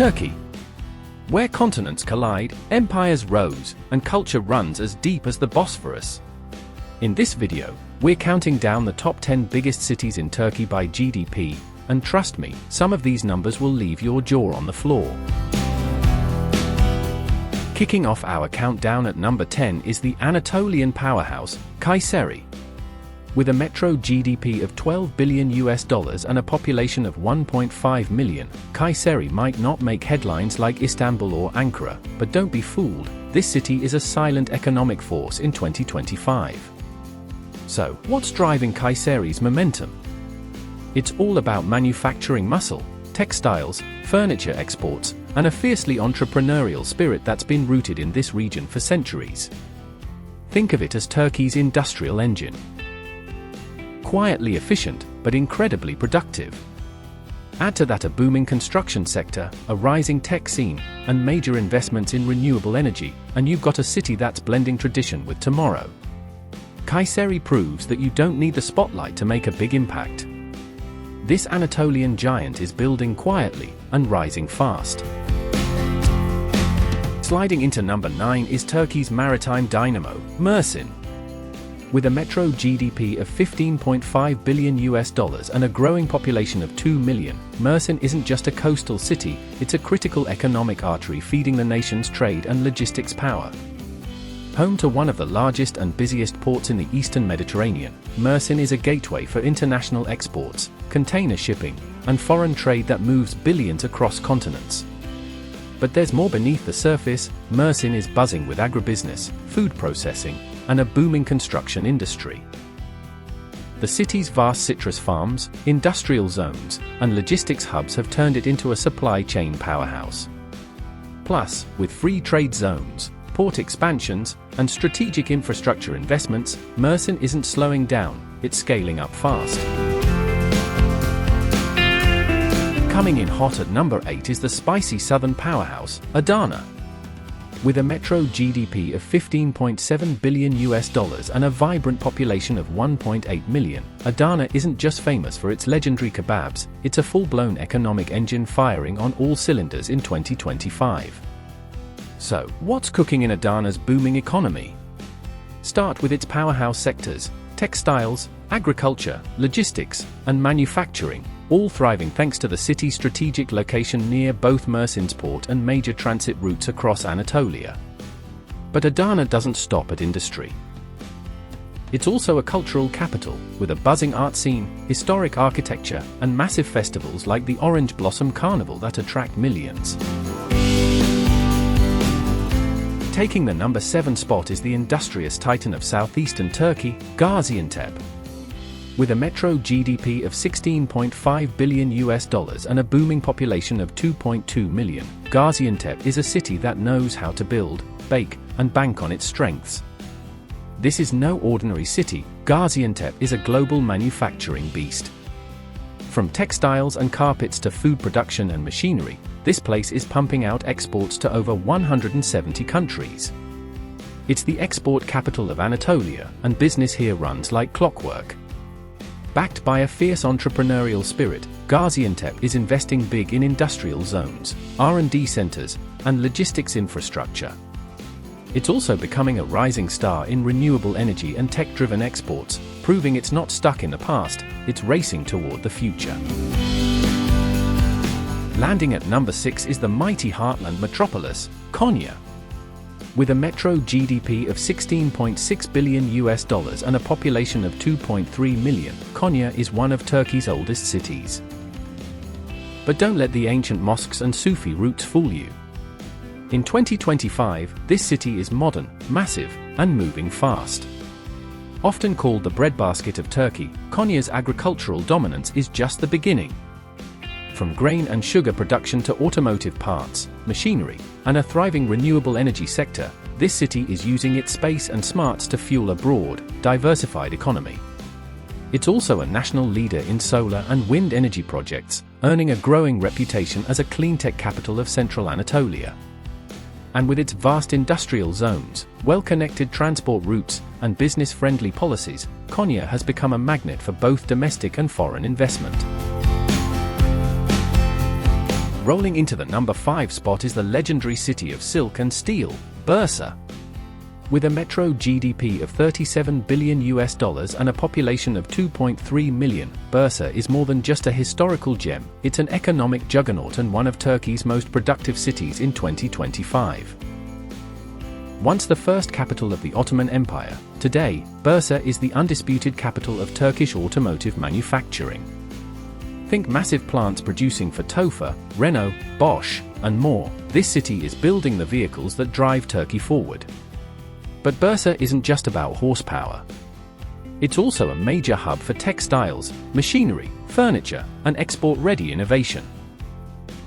Turkey. Where continents collide, empires rose, and culture runs as deep as the Bosphorus. In this video, we're counting down the top 10 biggest cities in Turkey by GDP, and trust me, some of these numbers will leave your jaw on the floor. Kicking off our countdown at number 10 is the Anatolian powerhouse, Kayseri. With a metro GDP of $12 billion and a population of 1.5 million, Kayseri might not make headlines like Istanbul or Ankara, but don't be fooled, this city is a silent economic force in 2025. So, what's driving Kayseri's momentum? It's all about manufacturing muscle, textiles, furniture exports, and a fiercely entrepreneurial spirit that's been rooted in this region for centuries. Think of it as Turkey's industrial engine. Quietly efficient, but incredibly productive. Add to that a booming construction sector, a rising tech scene, and major investments in renewable energy, and you've got a city that's blending tradition with tomorrow. Kayseri proves that you don't need the spotlight to make a big impact. This Anatolian giant is building quietly and rising fast. Sliding into number 9 is Turkey's maritime dynamo, Mersin. With a metro GDP of $15.5 billion and a growing population of 2 million, Mersin isn't just a coastal city, it's a critical economic artery feeding the nation's trade and logistics power. Home to one of the largest and busiest ports in the eastern Mediterranean, Mersin is a gateway for international exports, container shipping, and foreign trade that moves billions across continents. But there's more beneath the surface. Mersin is buzzing with agribusiness, food processing, and a booming construction industry. The city's vast citrus farms, industrial zones, and logistics hubs have turned it into a supply chain powerhouse. Plus, with free trade zones, port expansions, and strategic infrastructure investments, Mersin isn't slowing down, it's scaling up fast. Coming in hot at number 8 is the spicy southern powerhouse, Adana. With a metro GDP of $15.7 billion and a vibrant population of 1.8 million, Adana isn't just famous for its legendary kebabs, it's a full-blown economic engine firing on all cylinders in 2025. So, what's cooking in Adana's booming economy? Start with its powerhouse sectors: textiles, agriculture, logistics, and manufacturing, all thriving thanks to the city's strategic location near both Mersin's port and major transit routes across Anatolia. But Adana doesn't stop at industry. It's also a cultural capital, with a buzzing art scene, historic architecture, and massive festivals like the Orange Blossom Carnival that attract millions. Taking the number 7 spot is the industrious titan of southeastern Turkey, Gaziantep. With a metro GDP of $16.5 billion and a booming population of 2.2 million, Gaziantep is a city that knows how to build, bake, and bank on its strengths. This is no ordinary city. Gaziantep is a global manufacturing beast. From textiles and carpets to food production and machinery, this place is pumping out exports to over 170 countries. It's the export capital of Anatolia, and business here runs like clockwork. Backed by a fierce entrepreneurial spirit, Gaziantep is investing big in industrial zones, R&D centers, and logistics infrastructure. It's also becoming a rising star in renewable energy and tech-driven exports, proving it's not stuck in the past, it's racing toward the future. Landing at number 6 is the mighty heartland metropolis, Konya. With a metro GDP of $16.6 billion and a population of 2.3 million, Konya is one of Turkey's oldest cities. But don't let the ancient mosques and Sufi roots fool you. In 2025, this city is modern, massive, and moving fast. Often called the breadbasket of Turkey, Konya's agricultural dominance is just the beginning. From grain and sugar production to automotive parts, machinery, and a thriving renewable energy sector, this city is using its space and smarts to fuel a broad, diversified economy. It's also a national leader in solar and wind energy projects, earning a growing reputation as a clean-tech capital of central Anatolia. And with its vast industrial zones, well-connected transport routes, and business-friendly policies, Konya has become a magnet for both domestic and foreign investment. Rolling into the number 5 spot is the legendary city of silk and steel, Bursa. With a metro GDP of $37 billion and a population of 2.3 million, Bursa is more than just a historical gem, it's an economic juggernaut and one of Turkey's most productive cities in 2025. Once the first capital of the Ottoman Empire, today, Bursa is the undisputed capital of Turkish automotive manufacturing. Think massive plants producing for Tofa, Renault, Bosch, and more. This city is building the vehicles that drive Turkey forward. But Bursa isn't just about horsepower. It's also a major hub for textiles, machinery, furniture, and export-ready innovation.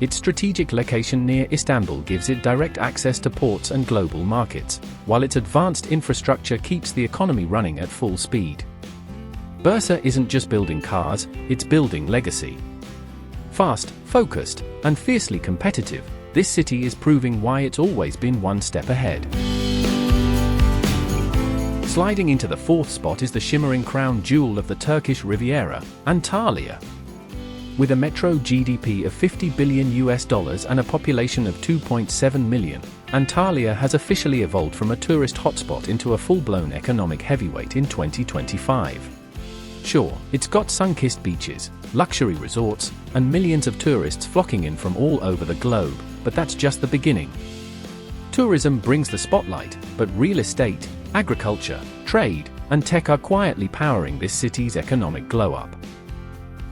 Its strategic location near Istanbul gives it direct access to ports and global markets, while its advanced infrastructure keeps the economy running at full speed. Bursa isn't just building cars, it's building legacy. Fast, focused, and fiercely competitive, this city is proving why it's always been one step ahead. Sliding into the 4th spot is the shimmering crown jewel of the Turkish Riviera, Antalya. With a metro GDP of $50 billion and a population of 2.7 million, Antalya has officially evolved from a tourist hotspot into a full-blown economic heavyweight in 2025. Sure, it's got sun-kissed beaches, luxury resorts, and millions of tourists flocking in from all over the globe, but that's just the beginning. Tourism brings the spotlight, but real estate, agriculture, trade, and tech are quietly powering this city's economic glow-up.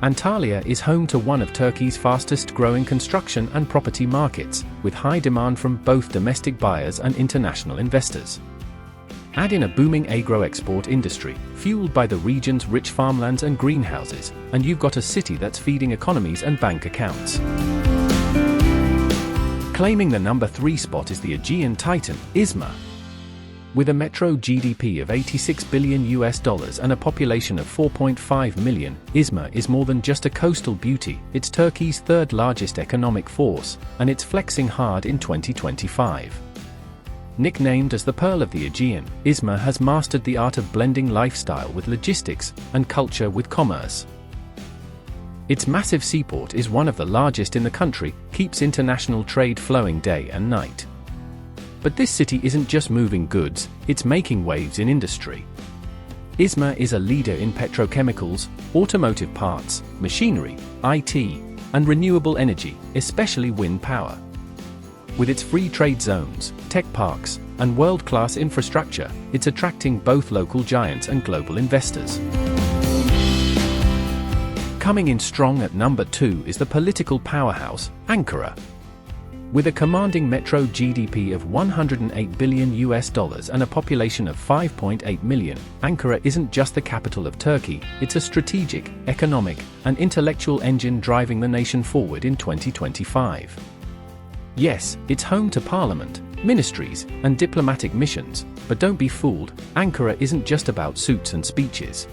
Antalya is home to one of Turkey's fastest-growing construction and property markets, with high demand from both domestic buyers and international investors. Add in a booming agro-export industry, fueled by the region's rich farmlands and greenhouses, and you've got a city that's feeding economies and bank accounts. Claiming the number 3 spot is the Aegean titan, Izmir. With a metro GDP of $86 billion and a population of 4.5 million, Izmir is more than just a coastal beauty, it's Turkey's 3rd largest economic force, and it's flexing hard in 2025. Nicknamed as the Pearl of the Aegean, Izmir has mastered the art of blending lifestyle with logistics, and culture with commerce. Its massive seaport is one of the largest in the country, keeps international trade flowing day and night. But this city isn't just moving goods, it's making waves in industry. Izmir is a leader in petrochemicals, automotive parts, machinery, IT, and renewable energy, especially wind power. With its free trade zones, tech parks, and world-class infrastructure, it's attracting both local giants and global investors. Coming in strong at number 2 is the political powerhouse, Ankara. With a commanding metro GDP of $108 billion and a population of 5.8 million, Ankara isn't just the capital of Turkey, it's a strategic, economic, and intellectual engine driving the nation forward in 2025. Yes, it's home to parliament, ministries, and diplomatic missions, but don't be fooled, Ankara isn't just about suits and speeches.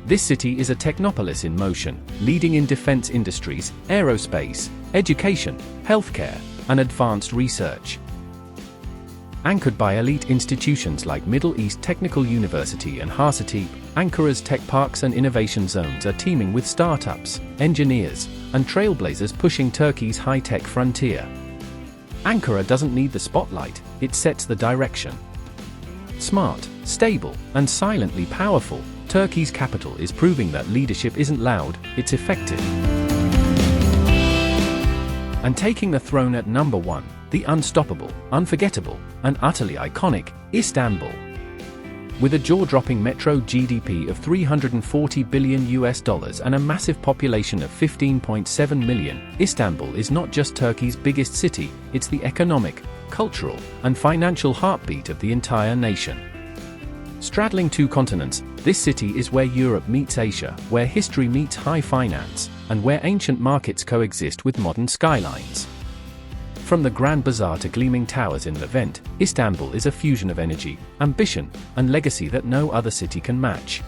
This city is a technopolis in motion, leading in defense industries, aerospace, education, healthcare, and advanced research. Anchored by elite institutions like Middle East Technical University and Gaziantep, Ankara's tech parks and innovation zones are teeming with startups, engineers, and trailblazers pushing Turkey's high-tech frontier. Ankara doesn't need the spotlight, it sets the direction. Smart, stable, and silently powerful, Turkey's capital is proving that leadership isn't loud, it's effective. And taking the throne at number 1, the unstoppable, unforgettable, and utterly iconic, Istanbul. With a jaw-dropping metro GDP of $340 billion and a massive population of 15.7 million, Istanbul is not just Turkey's biggest city, it's the economic, cultural, and financial heartbeat of the entire nation. Straddling 2 continents, this city is where Europe meets Asia, where history meets high finance, and where ancient markets coexist with modern skylines. From the Grand Bazaar to gleaming towers in Levant, Istanbul is a fusion of energy, ambition, and legacy that no other city can match.